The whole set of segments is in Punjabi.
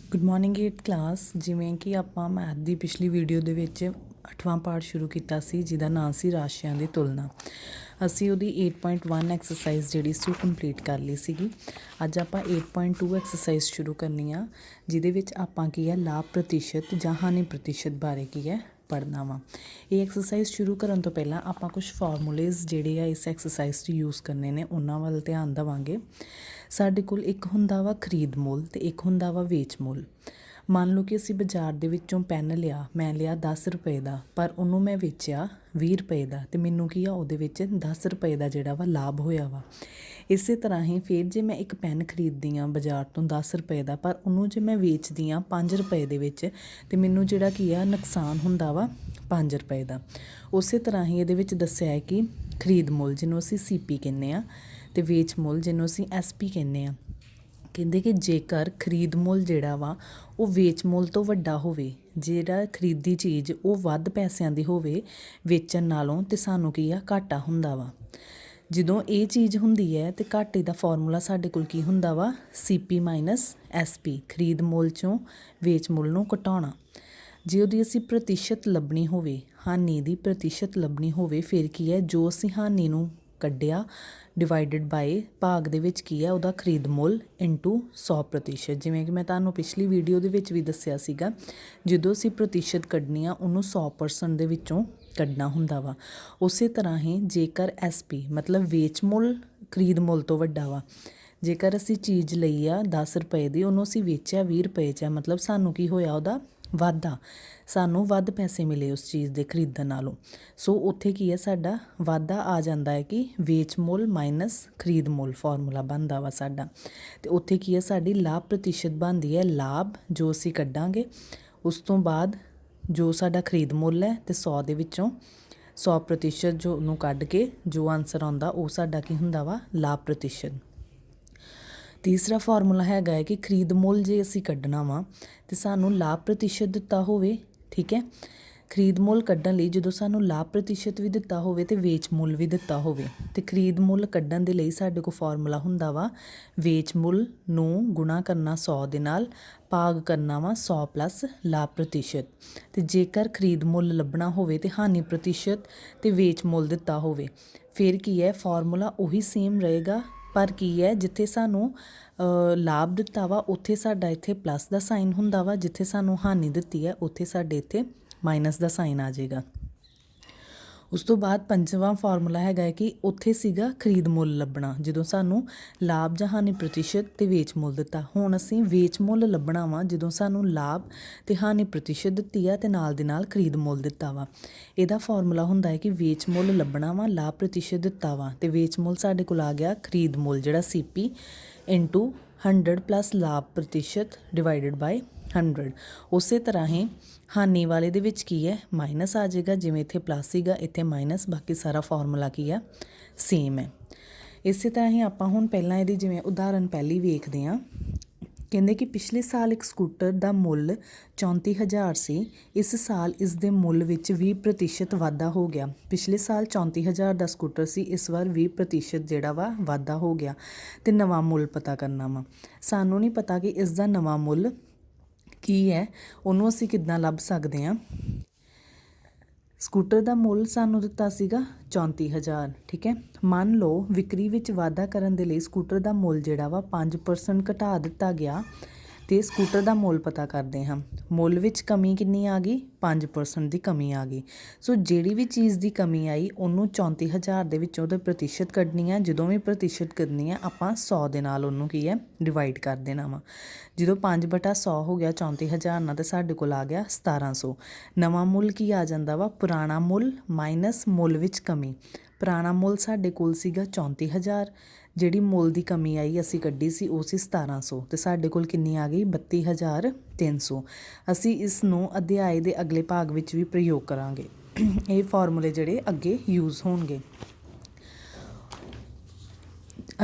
Good morning 8th class. ਜਿਵੇਂ ਕਿ ਆਪਾਂ ਮੈਥ ਦੀ ਪਿਛਲੀ ਵੀਡੀਓ ਦੇ ਵਿੱਚ 8ਵਾਂ ਪਾਰਟ ਸ਼ੁਰੂ ਕੀਤਾ ਸੀ ਜਿਹਦਾ ਨਾਂ ਸੀ ਰਾਸ਼ੀਆਂ ਦੀ ਤੁਲਨਾ। ਅਸੀਂ ਉਹਦੀ 8.1 ਐਕਸਰਸਾਈਜ਼ ਜਿਹੜੀ ਸੀ ਉਹ ਕੰਪਲੀਟ ਕਰ ਲਈ ਸੀਗੀ। ਅੱਜ ਆਪਾਂ 8.2 ਐਕਸਰਸਾਈਜ਼ ਸ਼ੁਰੂ ਕਰਨੀ ਆ ਜਿਹਦੇ ਵਿੱਚ ਆਪਾਂ ਕੀ ਹੈ ਲਾਭ ਪ੍ਰਤੀਸ਼ਤ ਜਾਂ ਹਾਨੀ ਪ੍ਰਤੀਸ਼ਤ ਬਾਰੇ ਕੀ ਹੈ ਪੜ੍ਹਨਾ ਵਾ। ਇਹ ਐਕਸਰਸਾਈਜ਼ ਸ਼ੁਰੂ ਕਰਨ ਤੋਂ ਪਹਿਲਾਂ ਆਪਾਂ ਕੁਝ ਫਾਰਮੂਲੇਜ਼ ਜਿਹੜੇ ਆ ਇਸ ਐਕਸਰਸਾਈਜ਼ 'ਚ ਯੂਜ਼ ਕਰਨੇ ਨੇ ਉਹਨਾਂ ਵੱਲ ਧਿਆਨ ਦੇਵਾਂਗੇ। ਸਾਡੇ ਕੋਲ ਇੱਕ ਹੁੰਦਾ ਵਾ ਖਰੀਦ ਮੁੱਲ ਅਤੇ ਇੱਕ ਹੁੰਦਾ ਵਾ ਵੇਚ ਮੁੱਲ। ਮੰਨ ਲਓ ਕਿ ਅਸੀਂ ਬਾਜ਼ਾਰ ਦੇ ਵਿੱਚੋਂ ਪੈਨ ਲਿਆ, ਮੈਂ ਲਿਆ 10 ਰੁਪਏ ਦਾ, ਪਰ ਉਹਨੂੰ ਮੈਂ ਵੇਚਿਆ 20 ਰੁਪਏ ਦਾ ਅਤੇ ਮੈਨੂੰ ਕੀ ਆ ਉਹਦੇ ਵਿੱਚ 10 ਰੁਪਏ ਦਾ ਜਿਹੜਾ ਵਾ ਲਾਭ ਹੋਇਆ ਵਾ। ਇਸੇ ਤਰ੍ਹਾਂ ਹੀ ਫਿਰ ਜੇ ਮੈਂ ਇੱਕ ਪੈਨ ਖਰੀਦਦੀ ਹਾਂ ਬਾਜ਼ਾਰ ਤੋਂ 10 ਰੁਪਏ ਦਾ, ਪਰ ਉਹਨੂੰ ਜੇ ਮੈਂ ਵੇਚਦੀ ਹਾਂ 5 ਰੁਪਏ ਦੇ ਵਿੱਚ ਅਤੇ ਮੈਨੂੰ ਜਿਹੜਾ ਕੀ ਆ ਨੁਕਸਾਨ ਹੁੰਦਾ ਵਾ 5 ਰੁਪਏ ਦਾ। ਉਸੇ ਤਰ੍ਹਾਂ ਹੀ ਇਹਦੇ ਵਿੱਚ ਦੱਸਿਆ ਹੈ ਕਿ ਖਰੀਦ ਮੁੱਲ ਜਿਹਨੂੰ ਅਸੀਂ CP ਕਹਿੰਦੇ ਹਾਂ ਅਤੇ ਵੇਚ ਮੁੱਲ ਜਿਹਨੂੰ ਅਸੀਂ SP ਕਹਿੰਦੇ ਹਾਂ। ਕਹਿੰਦੇ ਕਿ ਜੇਕਰ ਖਰੀਦ ਮੁੱਲ ਜਿਹੜਾ ਵਾ ਉਹ ਵੇਚ ਮੁੱਲ ਤੋਂ ਵੱਡਾ ਹੋਵੇ, ਜਿਹੜਾ ਖਰੀਦੀ ਚੀਜ਼ ਉਹ ਵੱਧ ਪੈਸਿਆਂ ਦੀ ਹੋਵੇ ਵੇਚਣ ਨਾਲੋਂ, ਅਤੇ ਸਾਨੂੰ ਕੀ ਆ ਘਾਟਾ ਹੁੰਦਾ ਵਾ। ਜਦੋਂ ਇਹ ਚੀਜ਼ ਹੁੰਦੀ ਹੈ ਅਤੇ ਘਾਟੇ ਦਾ ਫਾਰਮੂਲਾ ਸਾਡੇ ਕੋਲ ਕੀ ਹੁੰਦਾ ਵਾ CP - SP, ਖਰੀਦ ਮੁੱਲ 'ਚੋਂ ਵੇਚ ਮੁੱਲ ਨੂੰ ਘਟਾਉਣਾ। ਜੇ ਉਹਦੀ ਅਸੀਂ ਪ੍ਰਤੀਸ਼ਤ ਲੱਭਣੀ ਹੋਵੇ, ਹਾਨੀ ਦੀ ਪ੍ਰਤੀਸ਼ਤ ਲੱਭਣੀ ਹੋਵੇ, ਫਿਰ ਕੀ ਹੈ ਜੋ ਅਸੀਂ ਹਾਨੀ ਨੂੰ ਕੱਢਿਆ ਡਿਵਾਈਡਡ ਬਾਏ ਭਾਗ ਦੇ ਵਿੱਚ ਕੀ ਹੈ ਉਹਦਾ ਖਰੀਦ ਮੁੱਲ ਇਨਟੂ 100%। ਜਿਵੇਂ ਕਿ ਮੈਂ ਤੁਹਾਨੂੰ ਪਿਛਲੀ ਵੀਡੀਓ ਦੇ ਵਿੱਚ ਵੀ ਦੱਸਿਆ ਸੀਗਾ, ਜਦੋਂ ਅਸੀਂ ਪ੍ਰਤੀਸ਼ਤ ਕੱਢਣੀ ਆ ਉਹਨੂੰ 100% ਦੇ ਵਿੱਚੋਂ ਕੱਢਣਾ ਹੁੰਦਾ ਵਾ। ਉਸੇ ਤਰ੍ਹਾਂ ਹੀ ਜੇਕਰ SP ਮਤਲਬ ਵੇਚ ਮੁੱਲ ਖਰੀਦ ਮੁੱਲ ਤੋਂ ਵੱਡਾ ਵਾ, ਜੇਕਰ ਅਸੀਂ ਚੀਜ਼ ਲਈ ਆ 10 ਰੁਪਏ ਦੀ, ਉਹਨੂੰ ਅਸੀਂ ਵੇਚਿਆ 20 ਰੁਪਏ 'ਚ, ਮਤਲਬ ਸਾਨੂੰ ਕੀ ਹੋਇਆ ਉਹਦਾ ਵਾਧਾ, ਸਾਨੂੰ ਵੱਧ ਪੈਸੇ ਮਿਲੇ ਉਸ ਚੀਜ਼ ਦੇ ਖਰੀਦਣ ਨਾਲੋਂ। ਸੋ ਉੱਥੇ ਕੀ ਹੈ ਸਾਡਾ ਵਾਧਾ ਆ ਜਾਂਦਾ ਹੈ ਕਿ ਵੇਚ ਮੁੱਲ ਮਾਈਨਸ ਖਰੀਦ ਮੁੱਲ ਫਾਰਮੂਲਾ ਬਣਦਾ ਵਾ ਸਾਡਾ। ਅਤੇ ਉੱਥੇ ਕੀ ਹੈ ਸਾਡੀ ਲਾਭ ਪ੍ਰਤੀਸ਼ਤ ਬਣਦੀ ਹੈ ਲਾਭ ਜੋ ਅਸੀਂ ਕੱਢਾਂਗੇ ਉਸ ਤੋਂ ਬਾਅਦ ਜੋ ਸਾਡਾ ਖਰੀਦ ਮੁੱਲ ਹੈ, ਅਤੇ 100 ਦੇ ਵਿੱਚੋਂ 100% ਜੋ ਉਹਨੂੰ ਕੱਢ ਕੇ ਜੋ ਆਨਸਰ ਆਉਂਦਾ ਉਹ ਸਾਡਾ ਕੀ ਹੁੰਦਾ ਵਾ ਲਾਭ ਪ੍ਰਤੀਸ਼ਤ। ਤੀਸਰਾ ਫਾਰਮੂਲਾ ਹੈਗਾ ਹੈ ਕਿ ਖਰੀਦ ਮੁੱਲ ਜੇ ਅਸੀਂ ਕੱਢਣਾ ਵਾ ਅਤੇ ਸਾਨੂੰ ਲਾਭ ਪ੍ਰਤੀਸ਼ਤ ਦਿੱਤਾ ਹੋਵੇ, ਠੀਕ ਹੈ। ਖਰੀਦ ਮੁੱਲ ਕੱਢਣ ਲਈ ਜਦੋਂ ਸਾਨੂੰ ਲਾਭ ਪ੍ਰਤੀਸ਼ਤ ਵੀ ਦਿੱਤਾ ਹੋਵੇ ਅਤੇ ਵੇਚ ਮੁੱਲ ਵੀ ਦਿੱਤਾ ਹੋਵੇ, ਅਤੇ ਖਰੀਦ ਮੁੱਲ ਕੱਢਣ ਦੇ ਲਈ ਸਾਡੇ ਕੋਲ ਫਾਰਮੂਲਾ ਹੁੰਦਾ ਵਾ ਵੇਚ ਮੁੱਲ ਨੂੰ ਗੁਣਾ ਕਰਨਾ 100 ਦੇ ਨਾਲ, ਭਾਗ ਕਰਨਾ ਵਾ 100 ਪਲੱਸ ਲਾਭ ਪ੍ਰਤੀਸ਼ਤ। ਅਤੇ ਜੇਕਰ ਖਰੀਦ ਮੁੱਲ ਲੱਭਣਾ ਹੋਵੇ ਅਤੇ ਹਾਨੀ ਪ੍ਰਤੀਸ਼ਤ ਅਤੇ ਵੇਚ ਮੁੱਲ ਦਿੱਤਾ ਹੋਵੇ, ਫਿਰ ਕੀ ਹੈ ਫਾਰਮੂਲਾ ਉਹੀ ਸੇਮ ਰਹੇਗਾ, ਪਰ ਕੀ ਹੈ ਜਿੱਥੇ ਸਾਨੂੰ ਲਾਭ ਦਿੱਤਾ ਵਾ ਉੱਥੇ ਸਾਡਾ ਇੱਥੇ ਪਲੱਸ ਦਾ ਸਾਈਨ ਹੁੰਦਾ ਵਾ, ਜਿੱਥੇ ਸਾਨੂੰ ਹਾਨੀ ਦਿੱਤੀ ਹੈ ਉੱਥੇ ਸਾਡੇ ਇੱਥੇ ਮਾਈਨਸ ਦਾ ਸਾਈਨ ਆ ਜਾਏਗਾ। ਉਸ ਤੋਂ ਬਾਅਦ ਪੰਜਵਾਂ ਫਾਰਮੂਲਾ ਹੈਗਾ ਹੈ ਕਿ ਉੱਥੇ ਸੀਗਾ ਖਰੀਦ ਮੁੱਲ ਲੱਭਣਾ ਜਦੋਂ ਸਾਨੂੰ ਲਾਭ ਜਾਂ ਹਾਨੀ ਪ੍ਰਤੀਸ਼ਤ ਅਤੇ ਵੇਚ ਮੁੱਲ ਦਿੱਤਾ। ਹੁਣ ਅਸੀਂ ਵੇਚ ਮੁੱਲ ਲੱਭਣਾ ਵਾ ਜਦੋਂ ਸਾਨੂੰ ਲਾਭ ਅਤੇ ਹਾਨੀ ਪ੍ਰਤੀਸ਼ਤ ਦਿੱਤੀ ਆ ਅਤੇ ਨਾਲ ਦੇ ਨਾਲ ਖਰੀਦ ਮੁੱਲ ਦਿੱਤਾ ਵਾ। ਇਹਦਾ ਫਾਰਮੂਲਾ ਹੁੰਦਾ ਹੈ ਕਿ ਵੇਚ ਮੁੱਲ ਲੱਭਣਾ ਵਾ, ਲਾਭ ਪ੍ਰਤੀਸ਼ਤ ਦਿੱਤਾ ਵਾ ਅਤੇ ਵੇਚ ਮੁੱਲ ਸਾਡੇ ਕੋਲ ਆ ਗਿਆ ਖਰੀਦ ਮੁੱਲ ਜਿਹੜਾ CP ਇਨਟੂ 100 ਪਲੱਸ ਲਾਭ ਪ੍ਰਤੀਸ਼ਤ ਡਿਵਾਈਡਡ ਬਾਏ 100। ਉਸੇ ਤਰ੍ਹਾਂ ਹੀ ਹਾਨੀ ਵਾਲੇ ਦੇ ਵਿੱਚ ਕੀ ਹੈ ਮਾਈਨਸ ਆ ਜਾਏਗਾ, ਜਿਵੇਂ ਇੱਥੇ ਪਲੱਸ ਸੀਗਾ ਇੱਥੇ ਮਾਈਨਸ, ਬਾਕੀ ਸਾਰਾ ਫਾਰਮੂਲਾ ਕੀ ਆ ਸੇਮ ਹੈ। ਇਸੇ ਤਰ੍ਹਾਂ ਹੀ ਆਪਾਂ ਹੁਣ ਪਹਿਲਾਂ ਇਹਦੀ ਜਿਵੇਂ ਉਦਾਹਰਨ ਪਹਿਲੀ ਵੇਖਦੇ ਹਾਂ। ਕਹਿੰਦੇ ਕਿ ਪਿਛਲੇ ਸਾਲ ਇੱਕ ਸਕੂਟਰ ਦਾ ਮੁੱਲ 34,000 ਸੀ, ਇਸ ਸਾਲ ਇਸ ਦੇ ਮੁੱਲ ਵਿੱਚ 20% ਵਾਧਾ ਹੋ ਗਿਆ। ਪਿਛਲੇ ਸਾਲ 34,000 ਦਾ ਸਕੂਟਰ ਸੀ, ਇਸ ਵਾਰ 20% ਜਿਹੜਾ ਵਾ ਵਾਧਾ ਹੋ ਗਿਆ, ਅਤੇ ਨਵਾਂ ਮੁੱਲ ਪਤਾ ਕਰਨਾ ਵਾ। ਸਾਨੂੰ ਨਹੀਂ ਪਤਾ ਕਿ ਇਸ ਦਾ ਨਵਾਂ ਮੁੱਲ ਕੀ ਹੈ, ਉਹਨੂੰ ਅਸੀਂ ਕਿੱਦਾਂ ਲੱਭ ਸਕਦੇ ਹਾਂ। ਸਕੂਟਰ ਦਾ ਮੁੱਲ ਸਾਨੂੰ ਦਿੱਤਾ ਸੀਗਾ 34,000, ਠੀਕ ਹੈ। ਮੰਨ ਲਓ ਵਿਕਰੀ ਵਿੱਚ ਵਾਧਾ ਕਰਨ ਦੇ ਲਈ ਸਕੂਟਰ ਦਾ ਮੁੱਲ ਜਿਹੜਾ ਵਾ 5% ਘਟਾ ਦਿੱਤਾ ਗਿਆ, ਅਤੇ ਸਕੂਟਰ ਦਾ ਮੁੱਲ ਪਤਾ ਕਰਦੇ ਹਾਂ। ਮੁੱਲ ਵਿੱਚ ਕਮੀ ਕਿੰਨੀ ਆ ਗਈ 5% ਦੀ ਕਮੀ ਆ ਗਈ। ਸੋ ਜਿਹੜੀ ਵੀ ਚੀਜ਼ ਦੀ ਕਮੀ ਆਈ ਉਹਨੂੰ 34,000 ਦੇ ਵਿੱਚੋਂ ਉਹਦੇ ਪ੍ਰਤੀਸ਼ਤ ਕੱਢਣੀ ਆ। ਜਦੋਂ ਵੀ ਪ੍ਰਤੀਸ਼ਤ ਕੱਢਣੀ ਆ ਆਪਾਂ 100 ਦੇ ਨਾਲ ਉਹਨੂੰ ਕੀ ਹੈ ਡਿਵਾਈਡ ਕਰ ਦੇਣਾ ਵਾ। ਜਦੋਂ 5/100 ਹੋ ਗਿਆ 34,000 ਨਾਲ, ਤਾਂ ਸਾਡੇ ਕੋਲ ਆ ਗਿਆ 1700। ਨਵਾਂ ਮੁੱਲ ਕੀ ਆ ਜਾਂਦਾ ਵਾ ਪੁਰਾਣਾ ਮੁੱਲ ਮਾਈਨਸ ਮੁੱਲ ਵਿੱਚ ਕਮੀ। ਪੁਰਾਣਾ ਮੁੱਲ ਸਾਡੇ ਕੋਲ ਸੀਗਾ 34,000, ਜਿਹੜੀ ਮੁੱਲ ਦੀ ਕਮੀ ਆਈ ਅਸੀਂ ਕੱਢੀ ਸੀ ਉਹ ਸੀ 1700, ਅਤੇ ਸਾਡੇ ਕੋਲ ਕਿੰਨੀ ਆ ਗਈ 32,300। ਅਸੀਂ ਇਸ ਨੂੰ ਅਧਿਆਏ ਦੇ ਅਗਲੇ ਭਾਗ ਵਿੱਚ ਵੀ ਪ੍ਰਯੋਗ ਕਰਾਂਗੇ। ਇਹ ਫਾਰਮੂਲੇ ਜਿਹੜੇ ਅੱਗੇ ਯੂਜ਼ ਹੋਣਗੇ।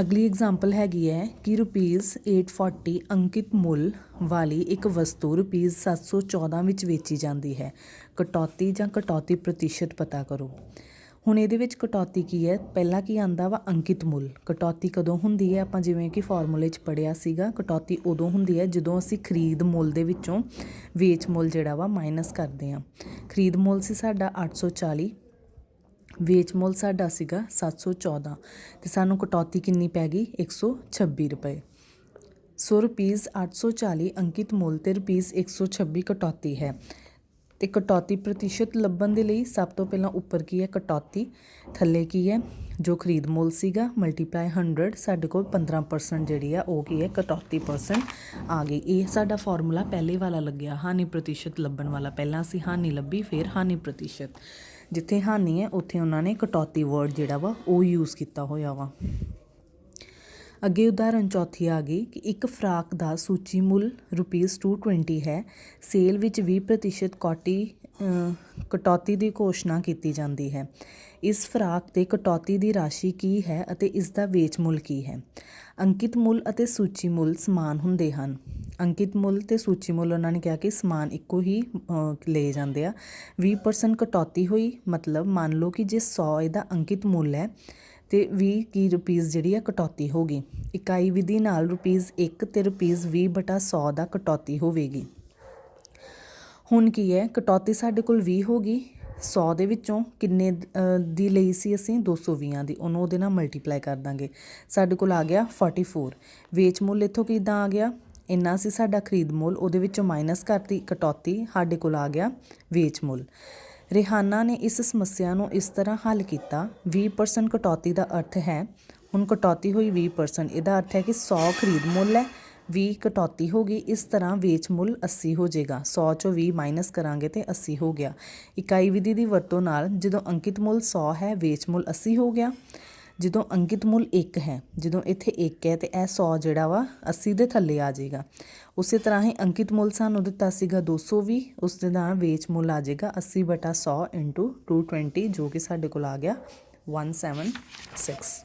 ਅਗਲੀ ਐਗਜ਼ਾਮਪਲ ਹੈਗੀ ਹੈ ਕਿ ₹840 ਅੰਕਿਤ ਮੁੱਲ ਵਾਲੀ ਇੱਕ ਵਸਤੂ ₹714 ਵਿੱਚ ਵੇਚੀ ਜਾਂਦੀ ਹੈ। ਕਟੌਤੀ ਜਾਂ ਕਟੌਤੀ ਪ੍ਰਤੀਸ਼ਤ ਪਤਾ ਕਰੋ। ਹੁਣ ਇਹਦੇ ਵਿੱਚ ਕਟੌਤੀ ਕੀ ਹੈ, ਪਹਿਲਾਂ ਕੀ ਆਂਦਾ ਵਾ ਅੰਕਿਤ ਮੁੱਲ। ਕਟੌਤੀ ਕਦੋਂ ਹੁੰਦੀ ਹੈ, ਆਪਾਂ ਜਿਵੇਂ ਕਿ ਫਾਰਮੂਲੇ 'ਚ ਪੜ੍ਹਿਆ ਸੀਗਾ, ਕਟੌਤੀ ਉਦੋਂ ਹੁੰਦੀ ਹੈ ਜਦੋਂ ਅਸੀਂ ਖਰੀਦ ਮੁੱਲ ਦੇ ਵਿੱਚੋਂ ਵੇਚ ਮੁੱਲ ਜਿਹੜਾ ਵਾ ਮਾਈਨਸ ਕਰਦੇ ਹਾਂ। ਖਰੀਦ ਮੁੱਲ ਸੀ ਸਾਡਾ 840, ਵੇਚ ਮੁੱਲ ਸਾਡਾ ਸੀਗਾ 714 ਤੇ ਸਾਨੂੰ ਕਟੌਤੀ ਕਿੰਨੀ ਪੈ ਗਈ 126 ਰੁਪਏ। ਸੋ ਰੁਪੀਜ਼ 840 ਅੰਕਿਤ ਮੁੱਲ ਤੇ ਰੁਪੀਜ਼ 126 ਕਟੌਤੀ ਹੈ। ਤੇ ਕਟੌਤੀ ਪ੍ਰਤੀਸ਼ਤ ਲੱਭਣ ਦੇ ਲਈ ਸਭ ਤੋਂ ਪਹਿਲਾਂ ਉੱਪਰ ਕੀ ਹੈ ਕਟੌਤੀ, ਥੱਲੇ ਕੀ ਹੈ ਜੋ ਖਰੀਦ ਮੁੱਲ ਸੀਗਾ ਮਲਟੀਪਲਾਈ 100, ਸਾਡੇ ਕੋਲ 15% ਜਿਹੜੀ ਆ ਉਹ ਕੀ ਹੈ ਕਟੌਤੀ ਪਰਸੈਂਟ ਆ ਗਈ। ਇਹ ਸਾਡਾ ਫਾਰਮੂਲਾ ਪਹਿਲੇ ਵਾਲਾ ਲੱਗਿਆ, ਹਾਨੀ ਪ੍ਰਤੀਸ਼ਤ ਲੱਭਣ ਵਾਲਾ। ਪਹਿਲਾਂ ਅਸੀਂ ਹਾਨੀ ਲੱਭੀ, ਫਿਰ ਹਾਨੀ ਪ੍ਰਤੀਸ਼ਤ। ਜਿੱਥੇ ਹਾਨੀ ਹੈ ਉੱਥੇ ਉਹਨਾਂ ਨੇ ਕਟੌਤੀ ਵਰਡ ਜਿਹੜਾ ਵਾ ਉਹ ਯੂਜ਼ ਕੀਤਾ ਹੋਇਆ ਵਾ। ਅੱਗੇ ਉਦਾਹਰਨ ਚੌਥੀ ਆ ਗਈ ਕਿ ਇੱਕ ਫਰਾਕ ਦਾ ਸੂਚੀ ਮੁੱਲ ਰੁਪੀਜ਼ 220 ਹੈ, ਸੇਲ ਵਿੱਚ 20% ਕਟੌਤੀ ਦੀ ਘੋਸ਼ਣਾ ਕੀਤੀ ਜਾਂਦੀ ਹੈ। ਇਸ ਫਰਾਕ 'ਤੇ ਕਟੌਤੀ ਦੀ ਰਾਸ਼ੀ ਕੀ ਹੈ ਅਤੇ ਇਸ ਦਾ ਵੇਚ ਮੁੱਲ ਕੀ ਹੈ। ਅੰਕਿਤ ਮੁੱਲ ਅਤੇ ਸੂਚੀ ਮੁੱਲ ਸਮਾਨ ਹੁੰਦੇ ਹਨ। ਅੰਕਿਤ ਮੁੱਲ ਤੇ ਸੂਚੀ ਮੁੱਲ ਉਹਨਾਂ ਨੇ ਕਿਹਾ ਕਿ ਸਮਾਨ ਇੱਕੋ ਹੀ ਲਏ ਜਾਂਦੇ ਆ। 20% ਕਟੌਤੀ ਹੋਈ, ਮਤਲਬ ਮੰਨ ਲਓ ਕਿ ਜੇ 100 ਇਹਦਾ ਅੰਕਿਤ ਮੁੱਲ ਹੈ ਤੇ 20 ਰੁਪਈਸ ਜਿਹੜੀ ਆ ਕਟੌਤੀ ਹੋ ਗਈ। ਇਕਾਈ ਵਿਧੀ ਨਾਲ ਰੁਪਈਜ਼ 1 ਤੇ ਰੁਪਈਜ਼ 20/100 ਦਾ ਕਟੌਤੀ ਹੋਵੇਗੀ। ਹੁਣ ਕੀ ਹੈ ਕਟੌਤੀ ਸਾਡੇ ਕੋਲ 20 ਹੋ ਗਈ, 100 ਦੇ ਵਿੱਚੋਂ ਕਿੰਨੇ ਦੀ ਲਈ ਸੀ ਅਸੀਂ 220 ਦੀ, ਉਹਨੂੰ ਉਹਦੇ ਨਾਲ ਮਲਟੀਪਲਾਈ ਕਰ ਦਾਂਗੇ, ਸਾਡੇ ਕੋਲ ਆ ਗਿਆ 44। ਵੇਚ ਮੁੱਲ ਇੱਥੋਂ ਕਿੱਦਾਂ ਆ ਗਿਆ, ਇੰਨਾ ਸੀ ਸਾਡਾ ਖਰੀਦ ਮੁੱਲ, ਉਹਦੇ ਵਿੱਚੋਂ ਮਾਈਨਸ ਕਰਤੀ ਕਟੌਤੀ, ਸਾਡੇ ਕੋਲ ਆ ਗਿਆ ਵੇਚ ਮੁੱਲ। ਰਿਹਾਨਾ ਨੇ ਇਸ ਸਮੱਸਿਆ ਨੂੰ ਇਸ ਤਰ੍ਹਾਂ ਹੱਲ ਕੀਤਾ। 20% ਕਟੌਤੀ ਦਾ ਅਰਥ ਹੈ, ਹੁਣ ਕਟੌਤੀ ਹੋਈ 20%, ਇਹਦਾ ਅਰਥ ਹੈ ਕਿ 100 ਖਰੀਦ ਮੁੱਲ ਹੈ, 20 ਕਟੌਤੀ ਹੋ ਗਈ, ਇਸ ਤਰ੍ਹਾਂ ਵੇਚ ਮੁੱਲ 80 ਹੋ ਜਾਏਗਾ। 100 ਚੋਂ 20 ਮਾਈਨਸ ਕਰਾਂਗੇ ਤੇ 80 ਹੋ ਗਿਆ। ਇਕਾਈ ਵਿਧੀ ਦੀ ਵਰਤੋਂ ਨਾਲ ਜਦੋਂ ਅੰਕਿਤ ਮੁੱਲ 100 ਹੈ, ਵੇਚ ਮੁੱਲ 80 ਹੋ ਗਿਆ। ਜਦੋਂ ਅੰਕਿਤ ਮੁੱਲ 1 ਹੈ, ਜਦੋਂ ਇੱਥੇ 1 ਹੈ ਤੇ ਇਹ 100 ਜਿਹੜਾ ਵਾ 80 ਦੇ ਥੱਲੇ ਆ ਜਾਏਗਾ। ਉਸੇ ਤਰ੍ਹਾਂ ਹੀ ਅੰਕਿਤ ਮੁੱਲ ਸਾਨੂੰ ਦਿੱਤਾ ਸੀਗਾ 220, ਉਸ ਦੇ ਨਾਲ ਵੇਚ ਮੁੱਲ ਆ ਜਾਏਗਾ 80/100 × 220, ਜੋ ਕਿ ਸਾਡੇ ਕੋਲ ਆ ਗਿਆ 176।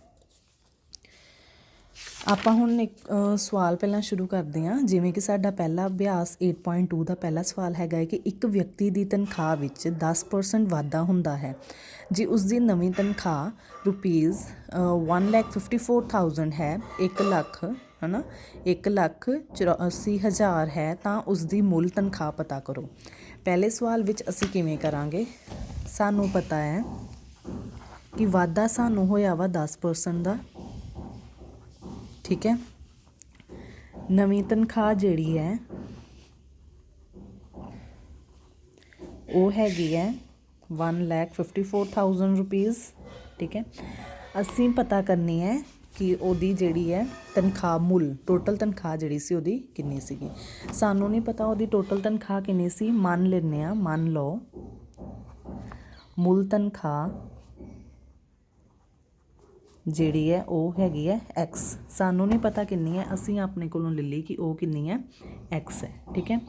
ਆਪਾਂ ਹੁਣ ਇੱਕ ਸਵਾਲ ਪਹਿਲਾਂ ਸ਼ੁਰੂ ਕਰਦੇ ਹਾਂ। ਜਿਵੇਂ ਕਿ ਸਾਡਾ ਪਹਿਲਾ ਅਭਿਆਸ 8.2 ਦਾ ਪਹਿਲਾ ਸਵਾਲ ਹੈਗਾ ਹੈ ਕਿ ਇੱਕ ਵਿਅਕਤੀ ਦੀ ਤਨਖਾਹ ਵਿੱਚ 10% ਵਾਧਾ ਹੁੰਦਾ ਹੈ ਜੇ ਉਸ ਦੀ ਨਵੀਂ ਤਨਖਾਹ ਰੁਪੀਜ਼ 1,54,000 ਹੈ, 1 ਲੱਖ ਹੈ ਨਾ, 1,84,000 ਹੈ, ਤਾਂ ਉਸ ਦੀ ਮੁੱਲ ਤਨਖਾਹ ਪਤਾ ਕਰੋ। ਪਹਿਲੇ ਸਵਾਲ ਵਿੱਚ ਅਸੀਂ ਕਿਵੇਂ ਕਰਾਂਗੇ, ਸਾਨੂੰ ਪਤਾ ਹੈ ਕਿ ਵਾਧਾ ਸਾਨੂੰ ਹੋਇਆ ਵਾ 10% ਦਾ, ਠੀਕ ਹੈ। ਨਵੀਂ ਤਨਖਾਹ ਜਿਹੜੀ ਹੈ ਉਹ ਹੈਗੀ ਹੈ 1,54,000 ਰੁਪੀਜ਼, ਠੀਕ ਹੈ। ਅਸੀਂ ਪਤਾ ਕਰਨੀ ਹੈ ਕਿ ਉਹਦੀ ਜਿਹੜੀ ਹੈ ਤਨਖਾਹ ਮੁੱਲ, ਟੋਟਲ ਤਨਖਾਹ ਜਿਹੜੀ ਸੀ ਉਹਦੀ ਕਿੰਨੀ ਸੀਗੀ। ਸਾਨੂੰ ਨਹੀਂ ਪਤਾ ਉਹਦੀ ਟੋਟਲ ਤਨਖਾਹ ਕਿੰਨੀ ਸੀ, ਮੰਨ ਲੈਂਦੇ ਹਾਂ, ਮੰਨ ਲਓ ਮੁੱਲ ਤਨਖਾਹ ਜਿਹੜੀ ਹੈ ਉਹ ਹੈਗੀ ਹੈ x, ਸਾਨੂੰ ਨਹੀਂ ਪਤਾ ਕਿੰਨੀ ਹੈ, ਅਸੀਂ ਆਪਣੇ ਕੋਲੋਂ ਲੈ ਲਈ ਕਿ ਉਹ ਕਿੰਨੀ ਹੈ x ਹੈ, ਠੀਕ ਹੈ।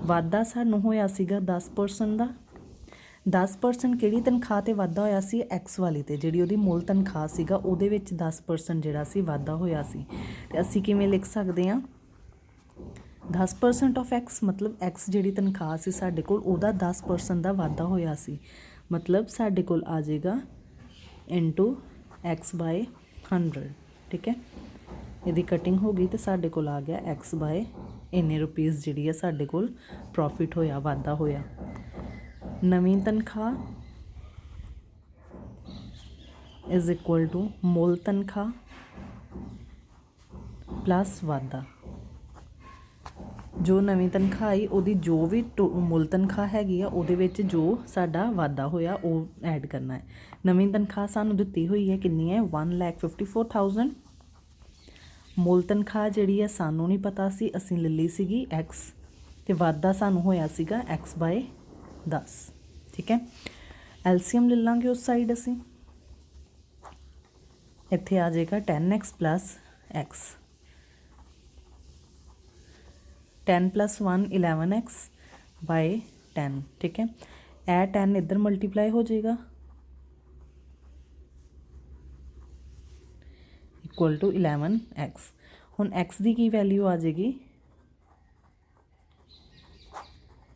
ਵਾਧਾ ਸਾਨੂੰ ਹੋਇਆ ਸੀਗਾ 10% ਦਾ। 10% ਕਿਹੜੀ ਤਨਖਾਹ 'ਤੇ ਵਾਧਾ ਹੋਇਆ ਸੀ, x ਵਾਲੀ 'ਤੇ, ਜਿਹੜੀ ਉਹਦੀ ਮੁੱਲ ਤਨਖਾਹ ਸੀਗਾ ਉਹਦੇ ਵਿੱਚ 10% ਜਿਹੜਾ ਸੀ ਵਾਧਾ ਹੋਇਆ ਸੀ। ਅਤੇ ਅਸੀਂ ਕਿਵੇਂ ਲਿਖ ਸਕਦੇ ਹਾਂ, 10% ਆਫ x, ਮਤਲਬ x ਜਿਹੜੀ ਤਨਖਾਹ ਸੀ ਸਾਡੇ ਕੋਲ ਉਹਦਾ 10% ਦਾ ਵਾਧਾ ਹੋਇਆ ਸੀ, ਮਤਲਬ ਸਾਡੇ ਕੋਲ ਆ ਜਾਏਗਾ x/100, ਠੀਕ ਹੈ। ਇਹਦੀ ਕਟਿੰਗ ਹੋ ਗਈ ਤੇ ਸਾਡੇ ਕੋਲ ਆ ਗਿਆ x/ ਇੰਨੇ ਰੁਪਈਸ ਜਿਹੜੀ ਹੈ ਸਾਡੇ ਕੋਲ ਪ੍ਰੋਫਿਟ ਹੋਇਆ, ਵਾਧਾ ਹੋਇਆ। ਨਵੀਂ ਤਨਖਾਹ ਇਜ਼ ਇਕੁਅਲ ਟੂ ਮੁੱਲ ਤਨਖਾਹ ਪਲੱਸ ਵਾਧਾ। ਜੋ ਨਵੀਂ ਤਨਖਾਹ ਆਈ ਉਹਦੀ ਜੋ ਵੀ ਮੁੱਲ ਤਨਖਾਹ ਹੈਗੀ ਆ ਉਹਦੇ ਵਿੱਚ ਜੋ ਸਾਡਾ ਵਾਧਾ ਹੋਇਆ ਉਹ ਐਡ ਕਰਨਾ ਹੈ। ਨਵੀਂ ਤਨਖਾਹ ਸਾਨੂੰ ਦਿੱਤੀ ਹੋਈ ਹੈ ਕਿੰਨੀ ਹੈ 1,54,000। ਮੁੱਲ ਤਨਖਾਹ ਜਿਹੜੀ ਹੈ ਸਾਨੂੰ ਨਹੀਂ ਪਤਾ ਸੀ, ਅਸੀਂ ਲੈ ਲਈ ਸੀਗੀ x, ਅਤੇ ਵਾਧਾ ਸਾਨੂੰ ਹੋਇਆ ਸੀਗਾ x/10, ਠੀਕ ਹੈ। ਐਲਸੀਐਮ ਲੈ ਲਾਂਗੇ ਉਸ ਸਾਈਡ ਅਸੀਂ, ਇੱਥੇ ਆ ਜਾਏਗਾ 10x + x, 10 + 1 11x/10, ਠੀਕ ਹੈ। ਇਹ 10 ਇੱਧਰ ਮਲਟੀਪਲਾਈ ਹੋ ਜਾਏਗਾ ਇਕੁਅਲ ਟੂ 11x। ਹੁਣ x ਦੀ ਕੀ ਵੈਲਿਊ ਆ ਜਾਏਗੀ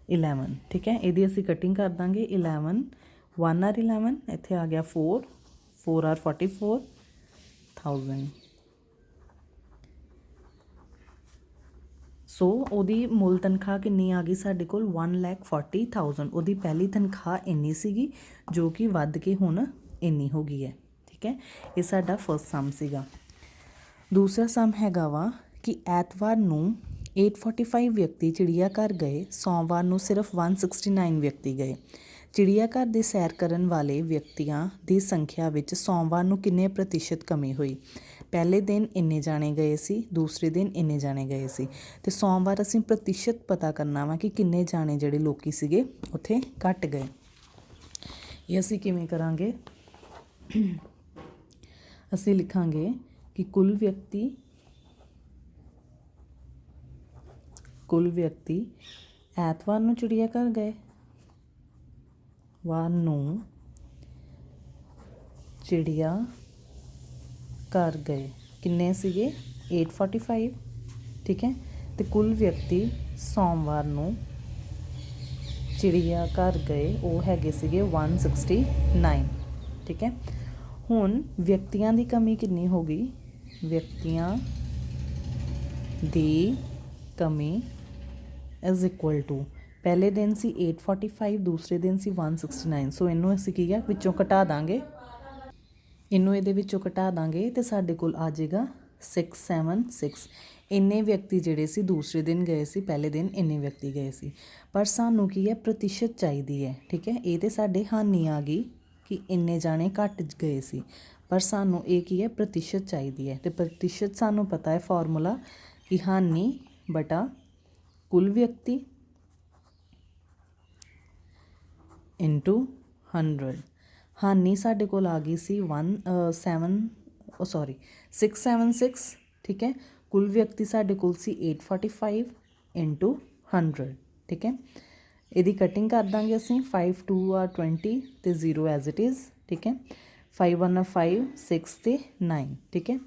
11, ਠੀਕ ਹੈ। ਇਹਦੀ ਅਸੀਂ ਕਟਿੰਗ ਕਰ ਦਾਂਗੇ, 11 1 आर 11, इत्थे आ गया 4, 4 आर 44,000। सो ਉਹਦੀ ਮੁੱਲ ਤਨਖਾਹ ਕਿੰਨੀ ਆ ਗਈ ਸਾਡੇ ਕੋਲ 1,40,000। ਉਹਦੀ ਪਹਿਲੀ ਤਨਖਾਹ ਇੰਨੀ ਸੀਗੀ ਜੋ ਕਿ ਵੱਧ ਕੇ ਹੁਣ ਇੰਨੀ ਹੋ ਗਈ ਹੈ। ਠੀਕ ਹੈ, ਇਹ ਸਾਡਾ ਫਸਟ ਸਮ ਸੀਗਾ। ਦੂਸਰਾ ਸਮ ਹੈਗਾ ਵਾ ਕਿ ਐਤਵਾਰ ਨੂੰ 845 ਵਿਅਕਤੀ ਚਿੜੀਆ ਘਰ ਗਏ, ਸੋਮਵਾਰ ਨੂੰ ਸਿਰਫ 169 ਵਿਅਕਤੀ ਗਏ। ਚਿੜੀਆ ਘਰ ਦੇ ਸੈਰ ਕਰਨ ਵਾਲੇ ਵਿਅਕਤੀਆਂ ਦੀ ਸੰਖਿਆ ਵਿੱਚ ਸੋਮਵਾਰ ਨੂੰ ਕਿੰਨੇ ਪ੍ਰਤੀਸ਼ਤ ਕਮੀ ਹੋਈ? ਪਹਿਲੇ ਦਿਨ ਇੰਨੇ ਜਾਣੇ ਗਏ ਸੀ, ਦੂਸਰੇ ਦਿਨ ਇੰਨੇ ਜਾਣੇ ਗਏ ਸੀ, ਅਤੇ ਸੋਮਵਾਰ ਅਸੀਂ ਪ੍ਰਤੀਸ਼ਤ ਪਤਾ ਕਰਨਾ ਵਾ ਕਿ ਕਿੰਨੇ ਜਾਣੇ ਜਿਹੜੇ ਲੋਕੀ ਸੀਗੇ ਉੱਥੇ ਘੱਟ ਗਏ। ਇਹ ਅਸੀਂ ਕਿਵੇਂ ਕਰਾਂਗੇ? ਅਸੀਂ ਲਿਖਾਂਗੇ ਕਿ ਕੁੱਲ ਵਿਅਕਤੀ ਐਤਵਾਰ ਨੂੰ ਚਿੜੀਆ ਘਰ ਗਏ, ਵਾਰ ਨੂੰ ਚਿੜੀਆ ਘਰ ਗਏ ਕਿੰਨੇ ਸੀਗੇ? 845। ਠੀਕ ਹੈ, ਅਤੇ ਕੁੱਲ ਵਿਅਕਤੀ ਸੋਮਵਾਰ ਨੂੰ ਚਿੜੀਆ ਘਰ ਗਏ ਉਹ ਹੈਗੇ ਸੀਗੇ 169। ਠੀਕ ਹੈ, ਹੁਣ ਵਿਅਕਤੀਆਂ ਦੀ ਕਮੀ ਕਿੰਨੀ ਹੋ ਗਈ? ਵਿਅਕਤੀਆਂ ਦੀ ਕਮੀ ਇਜ਼ ਇਕੁਅਲ ਟੂ, ਪਹਿਲੇ ਦਿਨ ਸੀ 845, ਦੂਸਰੇ ਦਿਨ ਸੀ 169। ਸੋ ਇਹਨੂੰ ਅਸੀਂ ਕੀ ਆ ਵਿੱਚੋਂ ਘਟਾ ਦਾਂਗੇ, ਇਹਨੂੰ ਇਹਦੇ ਵਿੱਚੋਂ ਘਟਾ ਦਾਂਗੇ ਅਤੇ ਸਾਡੇ ਕੋਲ ਆ ਜਾਏਗਾ 676। ਇੰਨੇ ਵਿਅਕਤੀ ਜਿਹੜੇ ਸੀ ਦੂਸਰੇ ਦਿਨ ਗਏ ਸੀ, ਪਹਿਲੇ ਦਿਨ ਇੰਨੇ ਵਿਅਕਤੀ ਗਏ ਸੀ, ਪਰ ਸਾਨੂੰ ਕੀ ਹੈ ਪ੍ਰਤੀਸ਼ਤ ਚਾਹੀਦੀ ਹੈ। ਠੀਕ ਹੈ, ਇਹ ਤਾਂ ਸਾਡੇ ਹਾਨੀ ਆ ਗਈ ਕਿ ਇੰਨੇ ਜਾਣੇ ਘੱਟ ਗਏ ਸੀ, ਪਰ ਸਾਨੂੰ ਇਹ ਕੀ ਹੈ ਪ੍ਰਤੀਸ਼ਤ ਚਾਹੀਦੀ ਹੈ। ਅਤੇ ਪ੍ਰਤੀਸ਼ਤ ਸਾਨੂੰ ਪਤਾ ਹੈ ਫਾਰਮੂਲਾ ਕਿ ਹਾਨੀ ਬਟਾ ਕੁੱਲ ਵਿਅਕਤੀ ਇੰਟੂ 100। ਹਾਨੀ ਸਾਡੇ ਕੋਲ ਆ ਗਈ ਸੀ 676। ਠੀਕ ਹੈ, ਕੁੱਲ ਵਿਅਕਤੀ ਸਾਡੇ ਕੋਲ ਸੀ 845 ਇੰਟੂ 100। ਠੀਕ ਹੈ, ਇਹਦੀ ਕਟਿੰਗ ਕਰ ਦਾਂਗੇ ਅਸੀਂ। 5 2 ਆਰ 20 ਅਤੇ 0 ਐਜ਼ ਇਟ ਇਜ਼। ਠੀਕ ਹੈ, 5 1 5, 6 ਅਤੇ 9। ਠੀਕ ਹੈ,